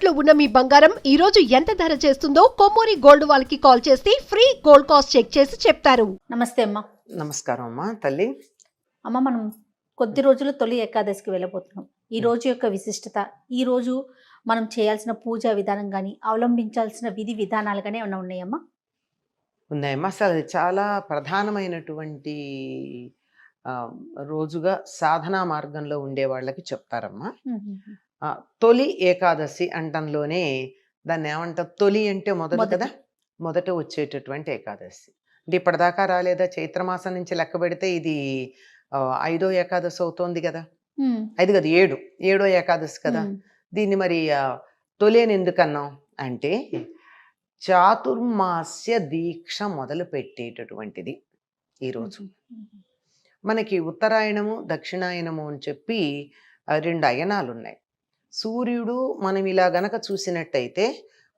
తాకట్టులో ఉన్న మీ బంగారం ఈ రోజు ఎంత ధర చేస్తుందో కొమ్మూరి గోల్డ్ వాళ్ళకి కాల్ చేస్తే ఫ్రీ గోల్డ్ కాస్ట్ చెక్ చేసి చెప్తారు. నమస్తే అమ్మా. నమస్కారం అమ్మా తల్లి. అమ్మ, మనం కొద్ది రోజులు తొలి ఏకాదశికి వెళ్ళబోతున్నాం. ఈ రోజు యొక్క విశిష్టత, ఈ రోజు మనం చేయాల్సిన పూజా విధానం కానీ అవలంబించాల్సిన విధి విధానాలు కానీ ఏమైనా ఉన్నాయమ్మా? ఉన్నాయమ్మా. అసలు అది చాలా ప్రధానమైనటువంటి రోజుగా సాధనా మార్గంలో ఉండే వాళ్ళకి చెప్తారమ్మా. తొలి ఏకాదశి అంటంలోనే దాన్ని ఏమంటారు, తొలి అంటే మొదలు కదా, మొదట వచ్చేటటువంటి ఏకాదశి. అంటే ఇప్పటిదాకా రాలేదా, చైత్రమాసం నుంచి లెక్క పెడితే ఇది 5వ ఏకాదశి అవుతోంది కదా. 5 కదా, 7వ ఏకాదశి కదా. దీన్ని మరి తొలి అని ఎందుకన్నాం అంటే చాతుర్మాస్య దీక్ష మొదలు పెట్టేటటువంటిది ఈరోజు. మనకి ఉత్తరాయణము దక్షిణాయనము అని చెప్పి 2 అయనాలు ఉన్నాయి. సూర్యుడు మనం ఇలా గనక చూసినట్టయితే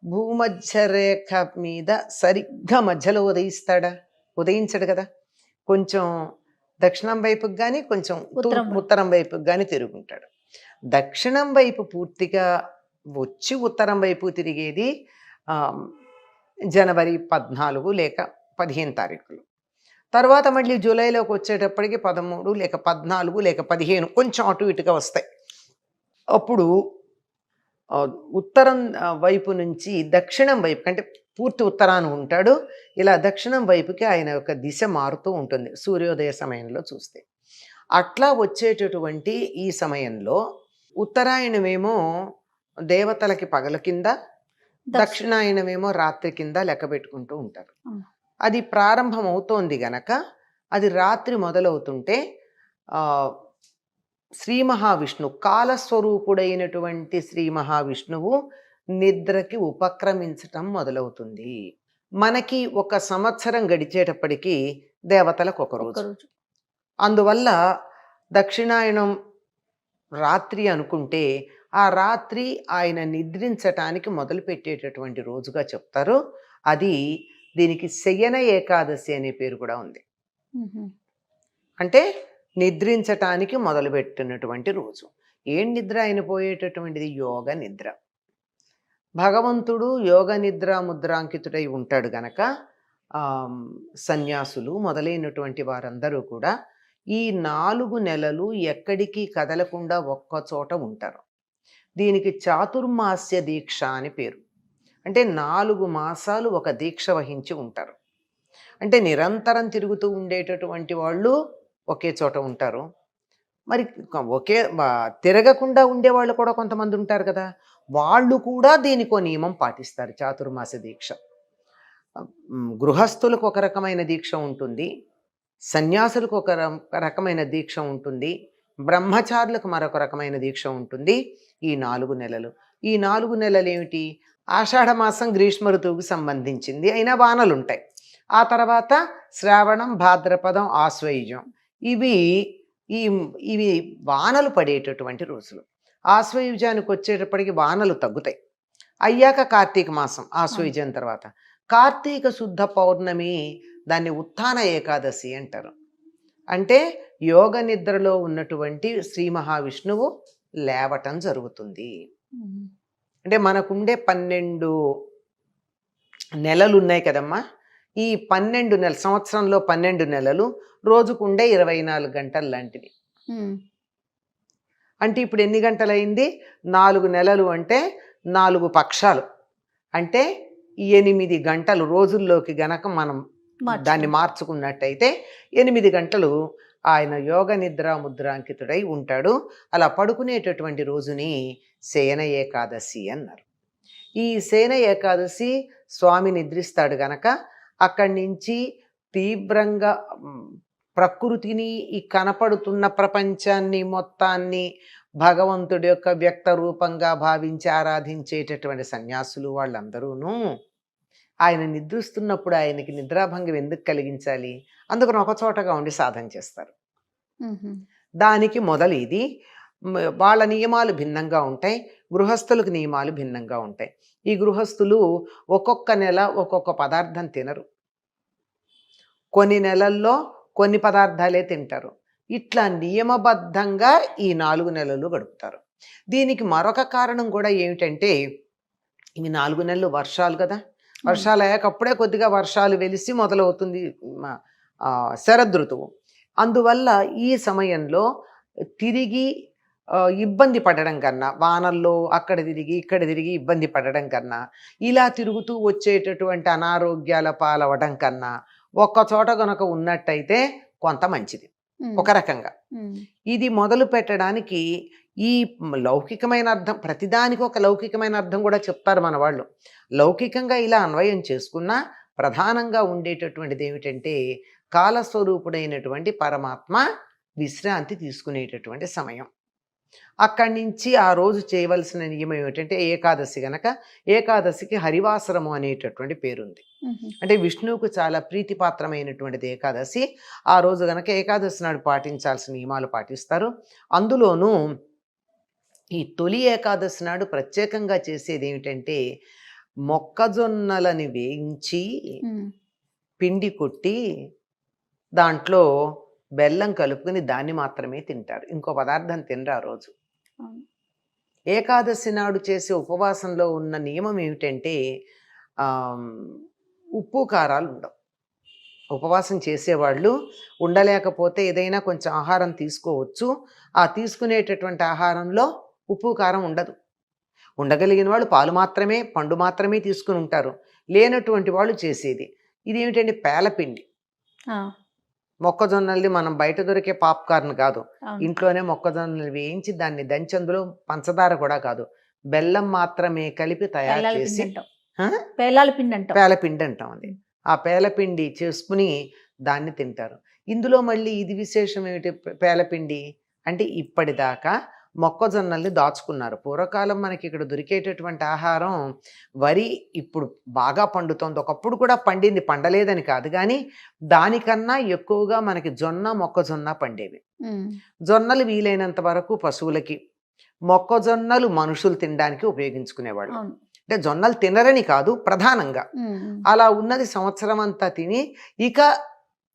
భూమధ్య రేఖ మీద సరిగ్గా మధ్యలో ఉదయించడు కదా. కొంచెం దక్షిణం వైపుకి కానీ కొంచెం ఉత్తరం వైపుకి కానీ తిరుగుంటాడు. దక్షిణం వైపు పూర్తిగా వచ్చి ఉత్తరం వైపు తిరిగేది జనవరి 14 లేక 15 తారీఖులు. తర్వాత మళ్ళీ జూలైలోకి వచ్చేటప్పటికి 13 లేక 14 లేక 15 కొంచెం అటు ఇటుగా వస్తాయి. అప్పుడు ఉత్తరం వైపు నుంచి దక్షిణం వైపు, అంటే పూర్తి ఉత్తరాన ఉంటాడు. ఇలా దక్షిణం వైపుకి ఆయన యొక్క దిశ మారుతూ ఉంటుంది సూర్యోదయ సమయంలో చూస్తే. అట్లా వచ్చేటటువంటి ఈ సమయంలో ఉత్తరాయణమేమో దేవతలకి పగల కింద, దక్షిణాయనమేమో రాత్రి కింద లెక్క పెట్టుకుంటూ ఉంటారు. అది ప్రారంభం అవుతోంది గనక అది రాత్రి మొదలవుతుంటే శ్రీ మహావిష్ణు కాలస్వరూపుడైనటువంటి శ్రీ మహావిష్ణువు నిద్రకి ఉపక్రమించటం మొదలవుతుంది. మనకి 1 సంవత్సరం గడిచేటప్పటికి దేవతలకు ఒక రోజు. అందువల్ల దక్షిణాయనం రాత్రి అనుకుంటే ఆ రాత్రి ఆయన నిద్రించటానికి మొదలు పెట్టేటటువంటి రోజుగా చెప్తారు. అది దీనికి శయన ఏకాదశి అనే పేరు కూడా ఉంది. అంటే నిద్రించటానికి మొదలుపెట్టినటువంటి రోజు. ఏం నిద్ర ఆయన పోయేటటువంటిది? యోగ నిద్ర. భగవంతుడు యోగ నిద్ర ముద్రాంకితుడై ఉంటాడు గనక సన్యాసులు మొదలైనటువంటి వారందరూ కూడా ఈ 4 నెలలు ఎక్కడికి కదలకుండా ఒక్క చోట ఉంటారు. దీనికి చాతుర్మాస్య దీక్ష అని పేరు. అంటే 4 మాసాలు ఒక దీక్ష వహించి ఉంటారు. అంటే నిరంతరం తిరుగుతూ ఉండేటటువంటి వాళ్ళు ఒకే చోట ఉంటారు. మరి తిరగకుండా ఉండేవాళ్ళు కూడా కొంతమంది ఉంటారు కదా, వాళ్ళు కూడా దీనికో నియమం పాటిస్తారు. చాతుర్మాస దీక్ష గృహస్థులకు ఒక రకమైన దీక్ష ఉంటుంది, సన్యాసులకు ఒక రకమైన దీక్ష ఉంటుంది, బ్రహ్మచారులకు మరొక రకమైన దీక్ష ఉంటుంది. ఈ 4 నెలలు, ఈ 4 నెలలు ఏమిటి? ఆషాఢమాసం గ్రీష్మ ఋతువుకు సంబంధించింది, అయినా వానలు ఉంటాయి. ఆ తర్వాత శ్రావణం, భాద్రపదం, ఆశ్వయుజం, ఇవి వానలు పడేటటువంటి రోజులు. ఆశ్వయుజానికి వచ్చేటప్పటికి వానలు తగ్గుతాయి. అయ్యాక కార్తీక మాసం, ఆశ్వయుజం తర్వాత కార్తీక శుద్ధ పౌర్ణమి, దాన్ని ఉత్థాన ఏకాదశి అంటారు. అంటే యోగ నిద్రలో ఉన్నటువంటి శ్రీ మహావిష్ణువు లేవటం జరుగుతుంది. అంటే మనకుండే 12 నెలలు ఉన్నాయి కదమ్మా. ఈ 12 నెలలు, సంవత్సరంలో 12 నెలలు, రోజుకుండే 24 గంటలు లాంటివి. అంటే ఇప్పుడు ఎన్ని గంటలైంది? 4 నెలలు అంటే 4 పక్షాలు, అంటే 8 గంటలు రోజుల్లోకి గనక మనం దాన్ని మార్చుకున్నట్టయితే 8 గంటలు ఆయన యోగ నిద్ర ముద్రాంకితుడై ఉంటాడు. అలా పడుకునేటటువంటి రోజుని శయన ఏకాదశి అన్నారు. ఈ శయన ఏకాదశి స్వామి నిద్రిస్తాడు గనక అక్కడి నుంచి తీవ్రంగా ప్రకృతిని, ఈ కనపడుతున్న ప్రపంచాన్ని మొత్తాన్ని భగవంతుడి యొక్క వ్యక్త రూపంగా భావించి ఆరాధించేటటువంటి సన్యాసులు వాళ్ళందరూనూ ఆయన నిద్రిస్తున్నప్పుడు ఆయనకి నిద్రాభంగం ఎందుకు కలిగించాలి? అందుకని ఒక చోటగా ఉండి సాధన చేస్తారు. దానికి మొదలు ఇది. వాళ్ళ నియమాలు భిన్నంగా ఉంటాయి, గృహస్థులకు నియమాలు భిన్నంగా ఉంటాయి. ఈ గృహస్థులు ఒక్కొక్క నెల ఒక్కొక్క పదార్థం తినరు, కొన్ని నెలల్లో కొన్ని పదార్థాలే తింటారు. ఇట్లా నియమబద్ధంగా ఈ 4 నెలలు గడుపుతారు. దీనికి మరొక కారణం కూడా ఏమిటంటే ఇవి 4 నెలలు వర్షాలు కదా, వర్షాలు అయ్యాక అప్పుడే కొద్దిగా వర్షాలు వెలిసి మొదలవుతుంది శరదృతువు. అందువల్ల ఈ సమయంలో తిరిగి ఇబ్బంది పడడం కన్నా, వానల్లో అక్కడ తిరిగి ఇక్కడ తిరిగి ఇబ్బంది పడడం కన్నా, ఇలా తిరుగుతూ వచ్చేటటువంటి అనారోగ్యాల పాలవడం కన్నా ఒక్క చోట గనక ఉన్నట్టయితే కొంత మంచిది ఒక రకంగా. ఇది మొదలు పెట్టడానికి ఈ లౌకికమైన అర్థం, ప్రతిదానికి ఒక లౌకికమైన అర్థం కూడా చెప్తారు మన వాళ్ళు. లౌకికంగా ఇలా అన్వయం చేసుకున్నా ప్రధానంగా ఉండేటటువంటిది ఏమిటంటే కాలస్వరూపుడైనటువంటి పరమాత్మ విశ్రాంతి తీసుకునేటటువంటి సమయం. అక్కడి నుంచి ఆ రోజు చేయవలసిన నియమం ఏమిటంటే ఏకాదశి గనక ఏకాదశికి హరివాసరము అనేటటువంటి పేరుంది. అంటే విష్ణువుకు చాలా ప్రీతిపాత్రమైనటువంటిది ఏకాదశి. ఆ రోజు గనక ఏకాదశి నాడు పాటించాల్సిన నియమాలు పాటిస్తారు. అందులోనూ ఈ తొలి ఏకాదశి నాడు ప్రత్యేకంగా చేసేది ఏమిటంటే మొక్కజొన్నలని వేయించి పిండి కొట్టి దాంట్లో బెల్లం కలుపుకుని దాన్ని మాత్రమే తింటారు, ఇంకో పదార్థం తినరు ఆ రోజు. ఏకాదశి నాడు చేసే ఉపవాసంలో ఉన్న నియమం ఏమిటంటే ఉప్పు కారాలు ఉండవు. ఉపవాసం చేసేవాళ్ళు ఉండలేకపోతే ఏదైనా కొంచెం ఆహారం తీసుకోవచ్చు. ఆ తీసుకునేటటువంటి ఆహారంలో ఉప్పు కారం ఉండదు. ఉండగలిగిన వాళ్ళు పాలు మాత్రమే, పండు మాత్రమే తీసుకుని ఉంటారు. లేనటువంటి వాళ్ళు చేసేది ఇది ఏమిటంటే పేలపిండి. మొక్కజొన్నల్ని మనం బయట దొరికే పాప్కార్న్ కాదు, ఇంట్లోనే మొక్కజొన్నలు వేయించి దాన్ని దంచి అందులో పంచదార కూడా కాదు, బెల్లం మాత్రమే కలిపి తయారు చేసి పేలపిండి అంటాం. అది ఆ పేలపిండి చేసుకుని దాన్ని తింటారు. ఇందులో మళ్ళీ ఇది విశేషం ఏమిటి పేలపిండి అంటే ఇప్పటిదాకా మొక్కజొన్నల్ని దాచుకున్నారు. పూర్వకాలం మనకి ఇక్కడ దొరికేటటువంటి ఆహారం వరి ఇప్పుడు బాగా పండుతోంది, ఒకప్పుడు కూడా పండింది, పండలేదని కాదు, కానీ దానికన్నా ఎక్కువగా మనకి జొన్న మొక్కజొన్న పండేవి. జొన్నలు వీలైనంత వరకు పశువులకి, మొక్కజొన్నలు మనుషులు తినడానికి ఉపయోగించుకునేవాళ్ళు. అంటే జొన్నలు తినరని కాదు, ప్రధానంగా అలా ఉన్నది సంవత్సరం అంతా తిని ఇక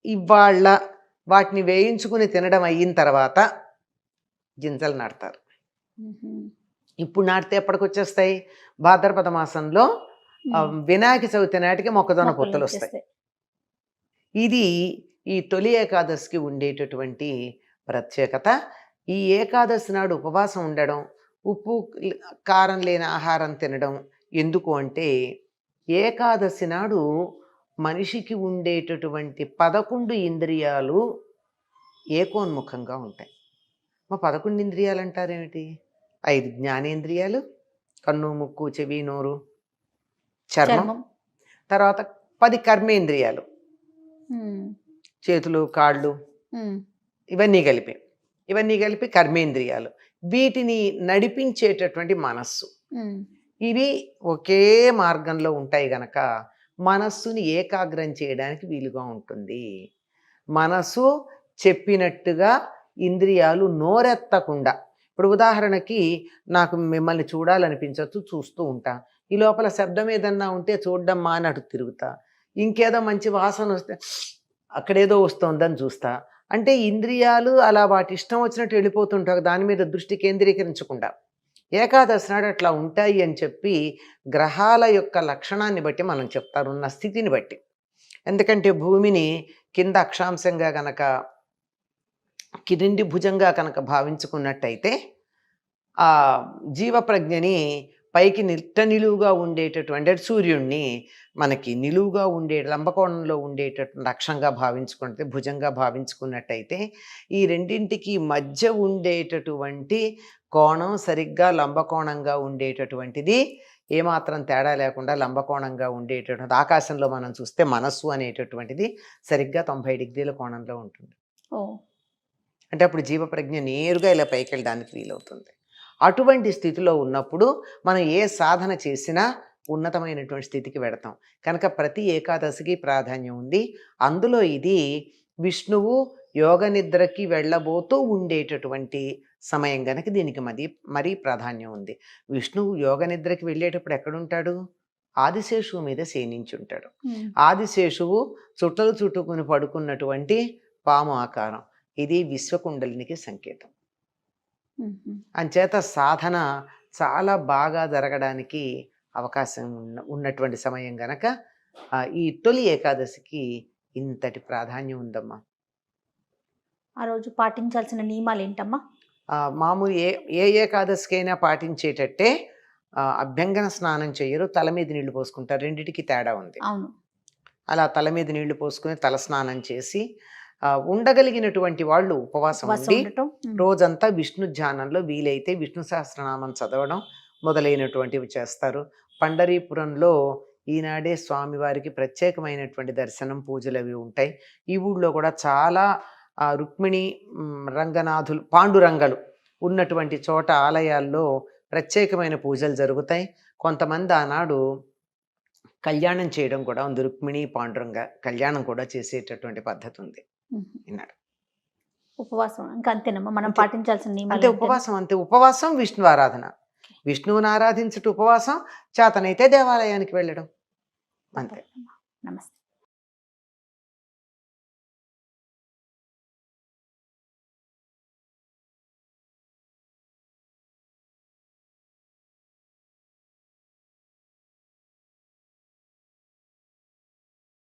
ఇవాళ వాటిని వేయించుకుని తినడం అయిన తర్వాత గింజలు నాటుతారు. ఇప్పుడు నాటితే ఎప్పటికి వచ్చేస్తాయి? భాద్రపద మాసంలో వినాయక చవితి నాటికి మొక్కజొన్న పొత్తులు వస్తాయి. ఇది ఈ తొలి ఏకాదశికి ఉండేటటువంటి ప్రత్యేకత. ఈ ఏకాదశి నాడు ఉపవాసం ఉండడం, ఉప్పు కారం లేని ఆహారం తినడం ఎందుకు అంటే ఏకాదశి నాడు మనిషికి ఉండేటటువంటి 11 ఇంద్రియాలు ఏకోన్ముఖంగా ఉంటాయి. 11 ఇంద్రియాలు అంటారేమిటి? 5 జ్ఞానేంద్రియాలు, కన్ను ముక్కు చెవి నోరు చర్మం, తర్వాత 10 కర్మేంద్రియాలు, చేతులు కాళ్ళు, ఇవన్నీ కలిపి కర్మేంద్రియాలు. వీటిని నడిపించేటటువంటి మనస్సు. ఇవి ఒకే మార్గంలో ఉంటాయి గనక మనస్సుని ఏకాగ్రం చేయడానికి వీలుగా ఉంటుంది. మనసు చెప్పినట్టుగా ఇంద్రియాలు నోరెత్తకుండా, ఇప్పుడు ఉదాహరణకి నాకు మిమ్మల్ని చూడాలనిపించవచ్చు, చూస్తూ ఉంటా, ఈ లోపల శబ్దం ఏదన్నా ఉంటే చూడడం మానట్టు తిరుగుతా, ఇంకేదో మంచి వాసన వస్తే అక్కడేదో వస్తుందని చూస్తా. అంటే ఇంద్రియాలు అలా వాటి ఇష్టం వచ్చినట్టు వెళ్ళిపోతుంటాయి, దాని మీద దృష్టి కేంద్రీకరించకుండా. ఏకాదశి నాడు అట్లా ఉంటాయి అని చెప్పి గ్రహాల యొక్క లక్షణాన్ని బట్టి మనం చెప్తారు, ఉన్న స్థితిని బట్టి. ఎందుకంటే భూమిని కింద అక్షాంశంగా కనుక కిరిండి భుజంగా కనుక భావించుకున్నట్టయితే ఆ జీవప్రజ్ఞని పైకి నిలువుగా ఉండేటటువంటి సూర్యుడిని మనకి నిలువుగా ఉండే లంబకోణంలో ఉండేటటువంటి అక్షంగా భావించుకుంటే, భుజంగా భావించుకున్నట్టయితే ఈ రెండింటికి మధ్య ఉండేటటువంటి కోణం సరిగ్గా లంబకోణంగా ఉండేటటువంటిది, ఏమాత్రం తేడా లేకుండా లంబకోణంగా ఉండేటటువంటి ఆకాశంలో మనం చూస్తే మనస్సు అనేటటువంటిది సరిగ్గా 90 డిగ్రీల కోణంలో ఉంటుంది. అంటే అప్పుడు జీవప్రజ్ఞ నేరుగా ఇలా పైకి వెళ్ళడానికి వీలవుతుంది. అటువంటి స్థితిలో ఉన్నప్పుడు మనం ఏ సాధన చేసినా ఉన్నతమైనటువంటి స్థితికి వెడతాం. కనుక ప్రతి ఏకాదశికి ప్రాధాన్యం ఉంది. అందులో ఇది విష్ణువు యోగ నిద్రకి వెళ్ళబోతూ ఉండేటటువంటి సమయం కనుక దీనికి మరీ ప్రాధాన్యం ఉంది. విష్ణువు యోగ నిద్రకి వెళ్ళేటప్పుడు ఎక్కడుంటాడు? ఆదిశేషువు మీద శయనించుంటాడు. ఆదిశేషువు చుట్టలు చుట్టుకుని పడుకున్నటువంటి పాము ఆకారం, ఇది విశ్వకుండలినికి సంకేతం. అంచేత సాధన చాలా బాగా జరగడానికి అవకాశం ఉన్నటువంటి సమయం గనక ఈ తొలి ఏకాదశికి ఇంతటి ప్రాధాన్యం ఉందమ్మా. ఆ రోజు పాటించాల్సిన నియమాలు ఏంటమ్మా? మామూలు ఏ ఏకాదశికైనా పాటించేటట్టే అభ్యంగన స్నానం చేయరు, తల మీద నీళ్లు పోసుకుంటారు. రెండిటికి తేడా ఉంది. అవును. అలా తల మీద నీళ్లు పోసుకుని తల స్నానం చేసి ఉండగలిగినటువంటి వాళ్ళు ఉపవాసం ఉండి రోజంతా విష్ణు ధ్యానంలో వీలైతే విష్ణు సహస్రనామం చదవడం మొదలైనటువంటివి చేస్తారు. పండరీపురంలో ఈనాడే స్వామివారికి ప్రత్యేకమైనటువంటి దర్శనం, పూజలు అవి ఉంటాయి. ఈ ఊళ్ళో కూడా చాలా రుక్మిణి రంగనాథులు, పాండురంగలు ఉన్నటువంటి చోట ఆలయాల్లో ప్రత్యేకమైన పూజలు జరుగుతాయి. కొంతమంది ఆనాడు కళ్యాణం చేయడం కూడా ఉంది. రుక్మిణి పాండురంగ కళ్యాణం కూడా చేసేటటువంటి పద్ధతి ఉంది. విన్నాడు. ఉపవాసం ఇంకా అంతేనమ్మా మనం పాటించాల్సిన నియమాలు? అంటే ఉపవాసం అంతే. ఉపవాసం విష్ణు ఆరాధన, విష్ణువుని ఆరాధించుట ఉపవాసం, చేతనైతే దేవాలయానికి వెళ్ళడం అంతే. నమస్తే.